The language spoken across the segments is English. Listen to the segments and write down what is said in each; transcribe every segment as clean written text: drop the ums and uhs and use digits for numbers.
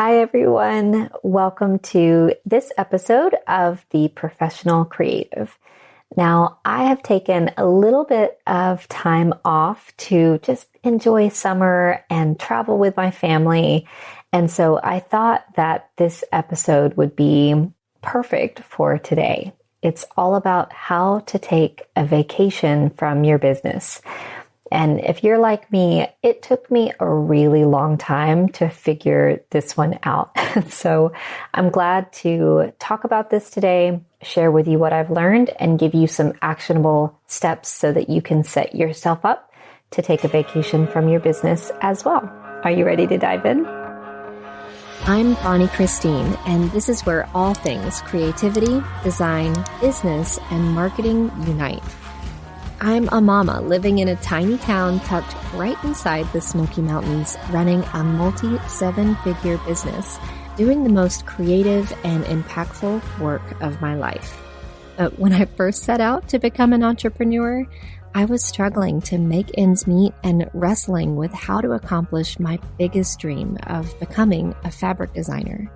Hi, everyone. Welcome to this episode of The Professional Creative. Now, I have taken a little bit of time off to just enjoy summer and travel with my family. And so I thought that this episode would be perfect for today. It's all about how to take a vacation from your business. And if you're like me, it took me a really long time to figure this one out. So I'm glad to talk about this today, share with you what I've learned, and give you some actionable steps so that you can set yourself up to take a vacation from your business as well. Are you ready to dive in? I'm Bonnie Christine, and this is where all things creativity, design, business, and marketing unite. I'm a mama living in a tiny town tucked right inside the Smoky Mountains, running a multi-seven-figure business, doing the most creative and impactful work of my life. But when I first set out to become an entrepreneur, I was struggling to make ends meet and wrestling with how to accomplish my biggest dream of becoming a fabric designer.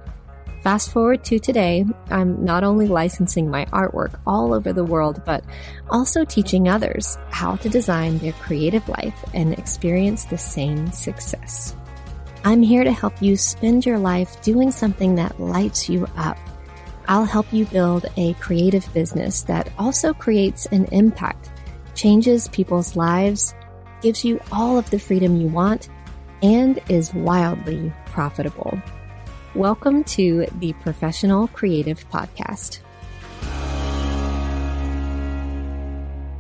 Fast forward to today, I'm not only licensing my artwork all over the world, but also teaching others how to design their creative life and experience the same success. I'm here to help you spend your life doing something that lights you up. I'll help you build a creative business that also creates an impact, changes people's lives, gives you all of the freedom you want, and is wildly profitable. Welcome to the Professional Creative Podcast.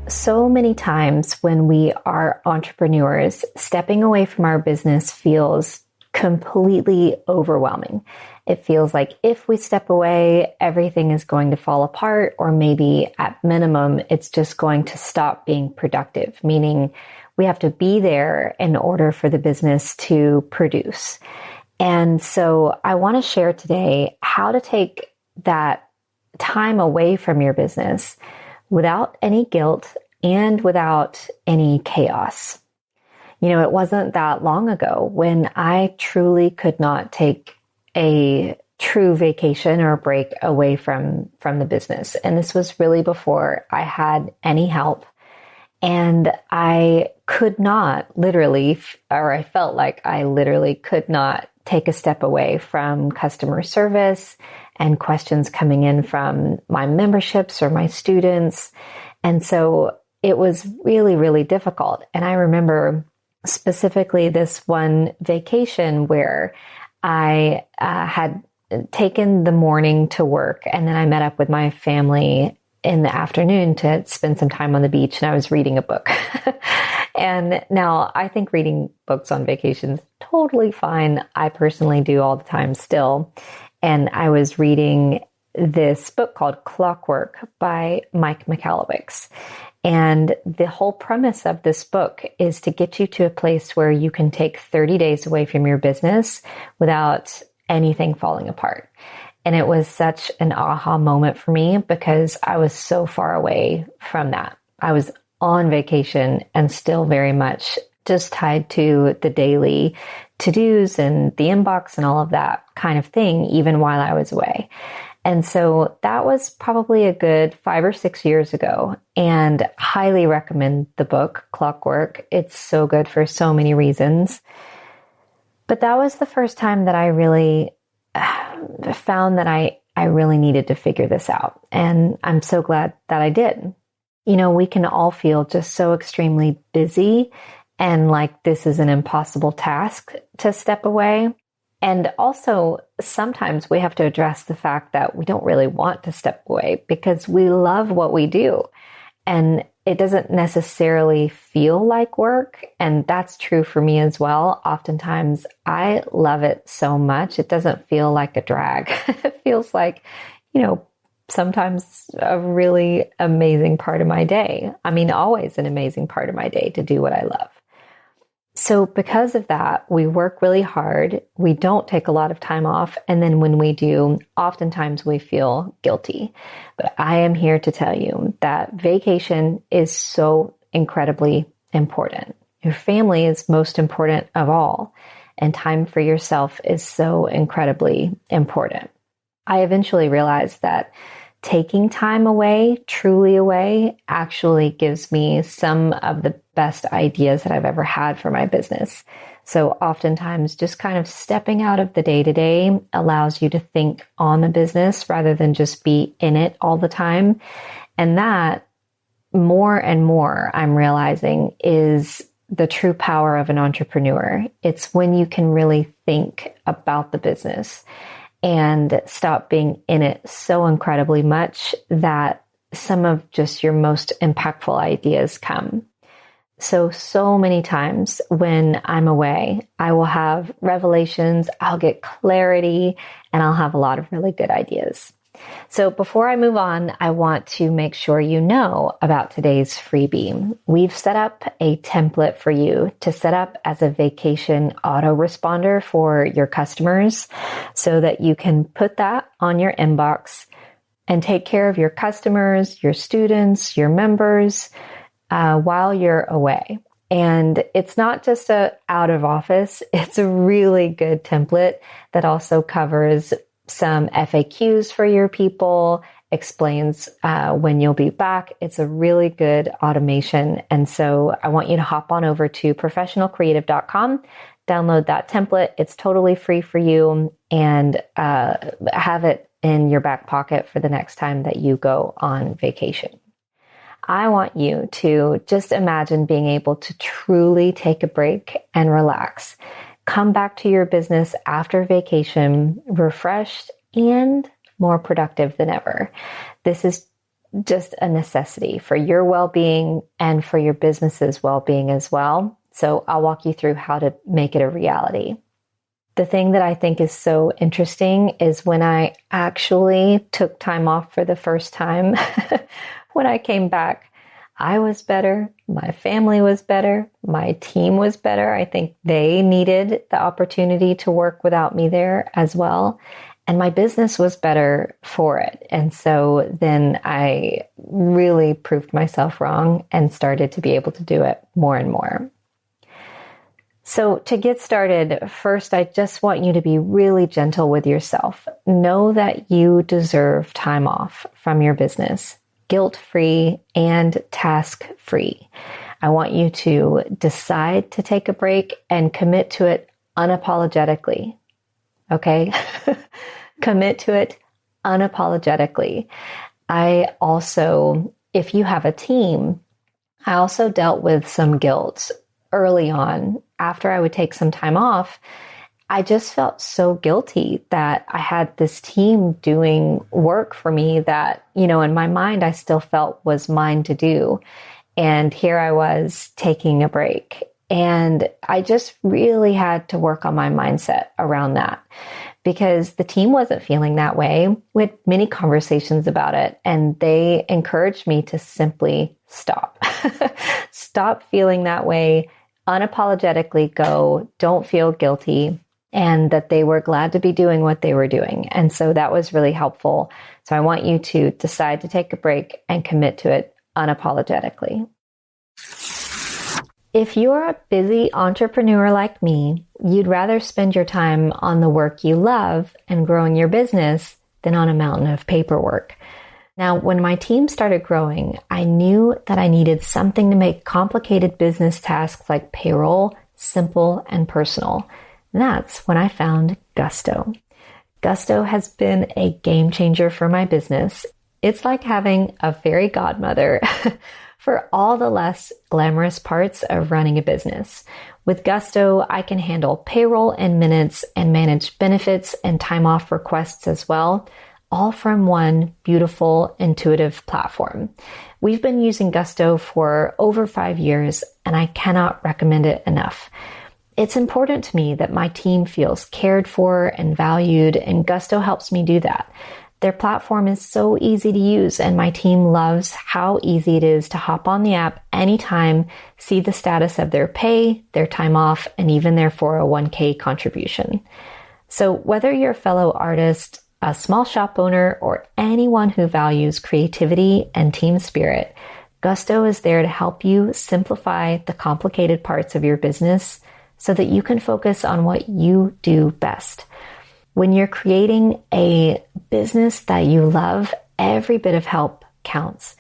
So many times when we are entrepreneurs, stepping away from our business feels completely overwhelming. It feels like if we step away, everything is going to fall apart, or maybe at minimum, it's just going to stop being productive, meaning we have to be there in order for the business to produce. And so I want to share today how to take that time away from your business without any guilt and without any chaos. You know, it wasn't that long ago when I truly could not take a true vacation or break away from the business. And this was really before I had any help. And I could not literally, or I felt like I literally could not take a step away from customer service and questions coming in from my memberships or my students. And so it was really, really difficult. And I remember specifically this one vacation where I had taken the morning to work, and then I met up with my family in the afternoon to spend some time on the beach, and I was reading a book. And now I think reading books on vacations, totally fine. I personally do all the time still. And I was reading this book called Clockwork by Mike Michalowicz. And the whole premise of this book is to get you to a place where you can take 30 days away from your business without anything falling apart. And it was such an aha moment for me because I was so far away from that. I was on vacation and still very much just tied to the daily to-dos and the inbox and all of that kind of thing, even while I was away. And so that was probably a good 5 or 6 years ago, and highly recommend the book Clockwork. It's so good for so many reasons. But that was the first time that I really found that I really needed to figure this out. And I'm so glad that I did. You know, we can all feel just so extremely busy and like this is an impossible task to step away. And also, sometimes we have to address the fact that we don't really want to step away because we love what we do. And it doesn't necessarily feel like work. And that's true for me as well. Oftentimes, I love it so much. It doesn't feel like a drag. It feels like, you know, sometimes a really amazing part of my day. I mean, always an amazing part of my day to do what I love. So because of that, we work really hard. We don't take a lot of time off. And then when we do, oftentimes we feel guilty. But I am here to tell you that vacation is so incredibly important. Your family is most important of all. and time for yourself is so incredibly important. I eventually realized that taking time away, truly away, actually gives me some of the best ideas that I've ever had for my business. So oftentimes just kind of stepping out of the day-to-day allows you to think on the business rather than just be in it all the time. And that more and more I'm realizing is the true power of an entrepreneur. It's when you can really think about the business and stop being in it so incredibly much that some of just your most impactful ideas come. So many times when I'm away, I will have revelations, I'll get clarity, and I'll have a lot of really good ideas. So before I move on, I want to make sure you know about today's freebie. We've set up a template for you to set up as a vacation autoresponder for your customers so that you can put that on your inbox and take care of your customers, your students, your members while you're away. And it's not just a out of office, it's a really good template that also covers some FAQs for your people, explains when you'll be back. It's a really good automation. And so I want you to hop on over to professionalcreative.com, download that template. It's totally free for you, and have it in your back pocket for the next time that you go on vacation. I want you to just imagine being able to truly take a break and relax. Come back to your business after vacation, refreshed and more productive than ever. This is just a necessity for your well-being and for your business's well-being as well. So I'll walk you through how to make it a reality. The thing that I think is so interesting is when I actually took time off for the first time, when I came back, I was better, my family was better, my team was better. I think they needed the opportunity to work without me there as well. And my business was better for it. And so then I really proved myself wrong and started to be able to do it more and more. So to get started, first, I just want you to be really gentle with yourself. Know that you deserve time off from your business, guilt-free and task-free. I want you to decide to take a break and commit to it unapologetically. Okay? Commit to it unapologetically. I also, if you have a team, I also dealt with some guilt early on. After I would take some time off, I just felt so guilty that I had this team doing work for me that, in my mind, I still felt was mine to do. And here I was taking a break. And I just really had to work on my mindset around that because the team wasn't feeling that way. We had many conversations about it, and they encouraged me to simply stop. Stop feeling that way. Unapologetically go, don't feel guilty, and that they were glad to be doing what they were doing. And so that was really helpful. So I want you to decide to take a break and commit to it unapologetically. If you're a busy entrepreneur like me, you'd rather spend your time on the work you love and growing your business than on a mountain of paperwork. Now, when my team started growing, I knew that I needed something to make complicated business tasks like payroll simple and personal. And that's when I found Gusto. Gusto has been a game changer for my business. It's like having a fairy godmother for all the less glamorous parts of running a business. With Gusto, I can handle payroll in minutes and manage benefits and time off requests as well, all from one beautiful, intuitive platform. We've been using Gusto for over 5 years, and I cannot recommend it enough. It's important to me that my team feels cared for and valued, and Gusto helps me do that. Their platform is so easy to use, and my team loves how easy it is to hop on the app anytime, see the status of their pay, their time off, and even their 401k contribution. So whether you're a fellow artist, a small shop owner, or anyone who values creativity and team spirit, Gusto is there to help you simplify the complicated parts of your business so that you can focus on what you do best. When you're creating a business that you love, every bit of help counts.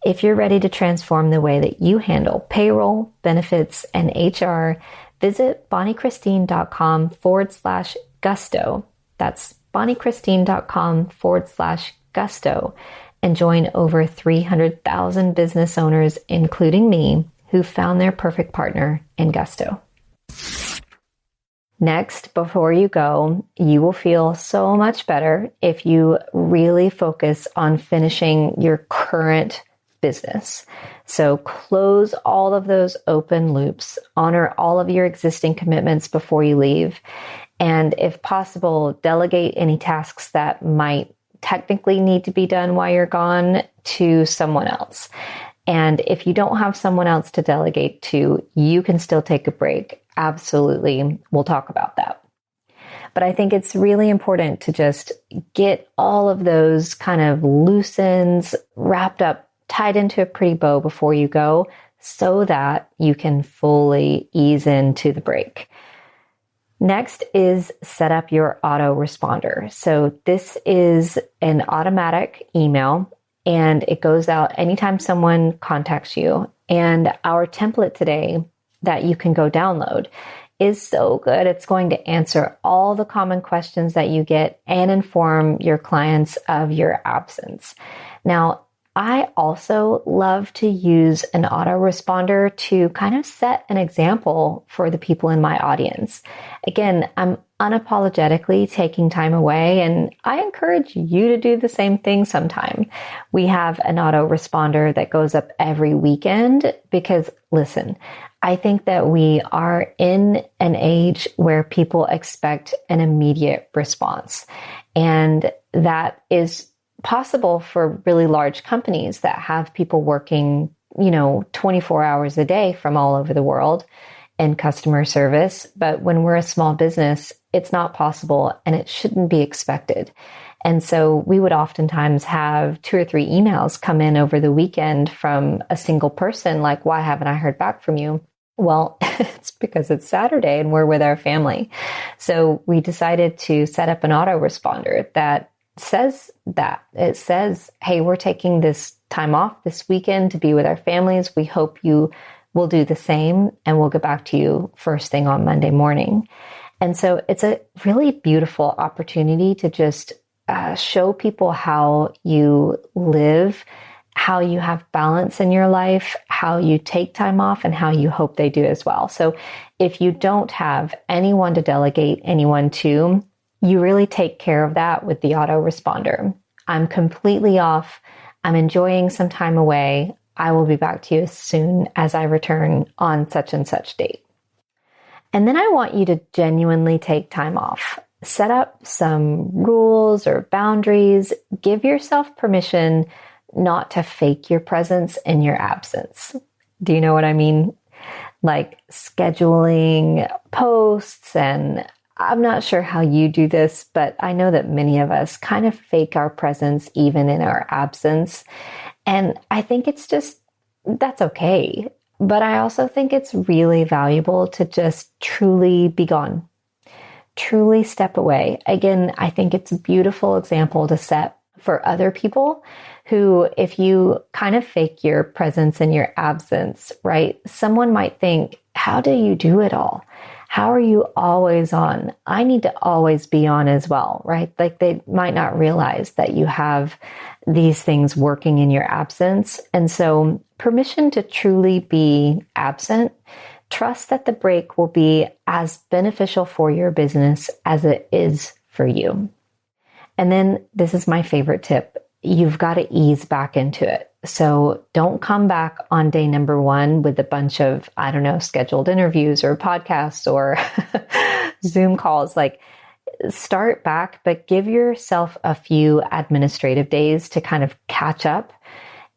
If you're ready to transform the way that you handle payroll, benefits, and HR, visit bonniechristine.com/gusto. That's bonniechristine.com/gusto and join over 300,000 business owners, including me, who found their perfect partner in Gusto. Next, before you go, you will feel so much better if you really focus on finishing your current business. So close all of those open loops, honor all of your existing commitments before you leave, and if possible, delegate any tasks that might technically need to be done while you're gone to someone else. And if you don't have someone else to delegate to, you can still take a break. Absolutely. We'll talk about that. But I think it's really important to just get all of those kind of loose ends wrapped up, tied into a pretty bow before you go, so that you can fully ease into the break. Next is set up your autoresponder. So this is an automatic email, and it goes out anytime someone contacts you. And our template today that you can go download is so good. It's going to answer all the common questions that you get and inform your clients of your absence. Now, I also love to use an autoresponder to kind of set an example for the people in my audience. Again, I'm unapologetically taking time away, and I encourage you to do the same thing sometime. We have an autoresponder that goes up every weekend because, listen, I think that we are in an age where people expect an immediate response, and that is possible for really large companies that have people working, 24 hours a day from all over the world in customer service. But when we're a small business, it's not possible and it shouldn't be expected. And so we would oftentimes have 2 or 3 emails come in over the weekend from a single person, like, why haven't I heard back from you? Well, it's because it's Saturday and we're with our family. So we decided to set up an autoresponder that says that. It says, hey, we're taking this time off this weekend to be with our families. We hope you will do the same, and we'll get back to you first thing on Monday morning. And so it's a really beautiful opportunity to just show people how you live, how you have balance in your life, how you take time off, and how you hope they do as well. So if you don't have anyone to delegate anyone to, you really take care of that with the autoresponder. I'm completely off. I'm enjoying some time away. I will be back to you as soon as I return on such and such date. And then I want you to genuinely take time off. Set up some rules or boundaries. Give yourself permission not to fake your presence in your absence. Do you know what I mean? Like scheduling posts, and I'm not sure how you do this, but I know that many of us kind of fake our presence even in our absence. And I think that's okay. But I also think it's really valuable to just truly be gone, truly step away. Again, I think it's a beautiful example to set for other people who, if you kind of fake your presence in your absence, right? Someone might think, how do you do it all? How are you always on? I need to always be on as well, right? Like they might not realize that you have these things working in your absence. And so permission to truly be absent, trust that the break will be as beneficial for your business as it is for you. And then this is my favorite tip. You've got to ease back into it. So don't come back on day number 1 with a bunch of, scheduled interviews or podcasts or Zoom calls. Like start back, but give yourself a few administrative days to kind of catch up.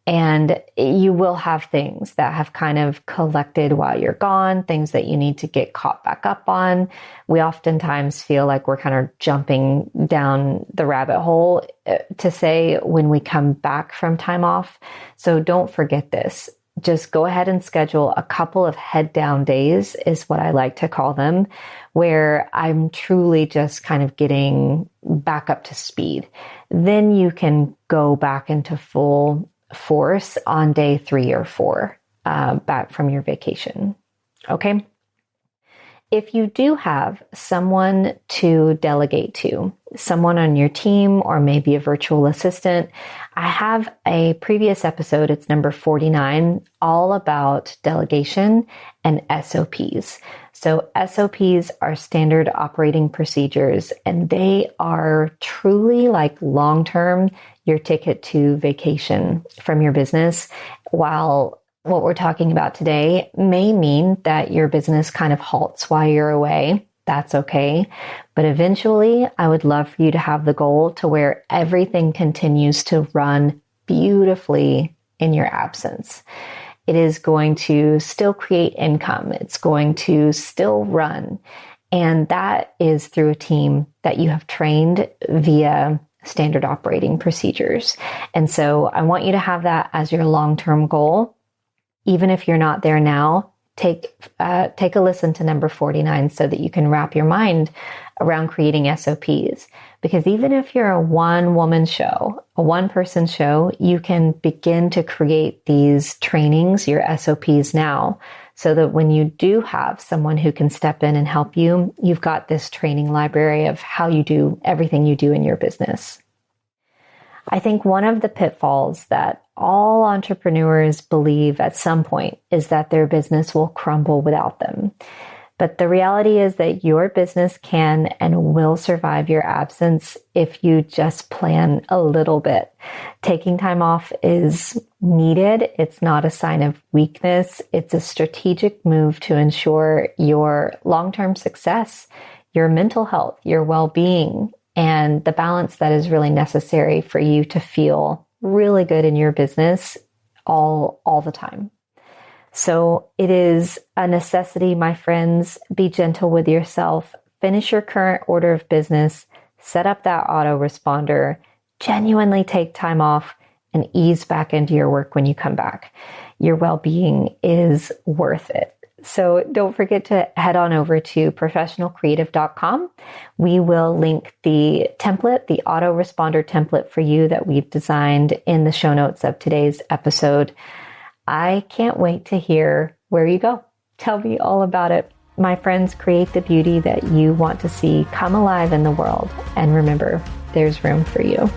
And you will have things that have kind of collected while you're gone, things that you need to get caught back up on. We oftentimes feel like we're kind of jumping down the rabbit hole to say when we come back from time off. So don't forget this. just go ahead and schedule a couple of head down days, is what I like to call them, where I'm truly just kind of getting back up to speed. Then you can go back into full force on day 3 or 4, back from your vacation. Okay. If you do have someone to delegate to, someone on your team, or maybe a virtual assistant, I have a previous episode, it's number 49, all about delegation and SOPs. So SOPs are standard operating procedures, and they are truly like long-term, your ticket to vacation from your business, while what we're talking about today may mean that your business kind of halts while you're away. That's okay. But eventually, I would love for you to have the goal to where everything continues to run beautifully in your absence. It is going to still create income. It's going to still run. And that is through a team that you have trained via standard operating procedures. And so I want you to have that as your long-term goal. Even if you're not there now, take a listen to number 49 so that you can wrap your mind around creating SOPs. Because even if you're a one-woman show, a one-person show, you can begin to create these trainings, your SOPs now, so that when you do have someone who can step in and help you, you've got this training library of how you do everything you do in your business. I think one of the pitfalls that all entrepreneurs believe at some point is that their business will crumble without them. But the reality is that your business can and will survive your absence if you just plan a little bit. Taking time off is needed. It's not a sign of weakness. It's a strategic move to ensure your long-term success, your mental health, your well-being, and the balance that is really necessary for you to feel really good in your business all the time. So it is a necessity, my friends. Be gentle with yourself. Finish your current order of business. Set up that autoresponder. Genuinely take time off and ease back into your work when you come back. Your well-being is worth it. So don't forget to head on over to professionalcreative.com. We will link the template, the autoresponder template for you that we've designed in the show notes of today's episode. I can't wait to hear where you go. Tell me all about it. My friends, create the beauty that you want to see come alive in the world. And remember, there's room for you.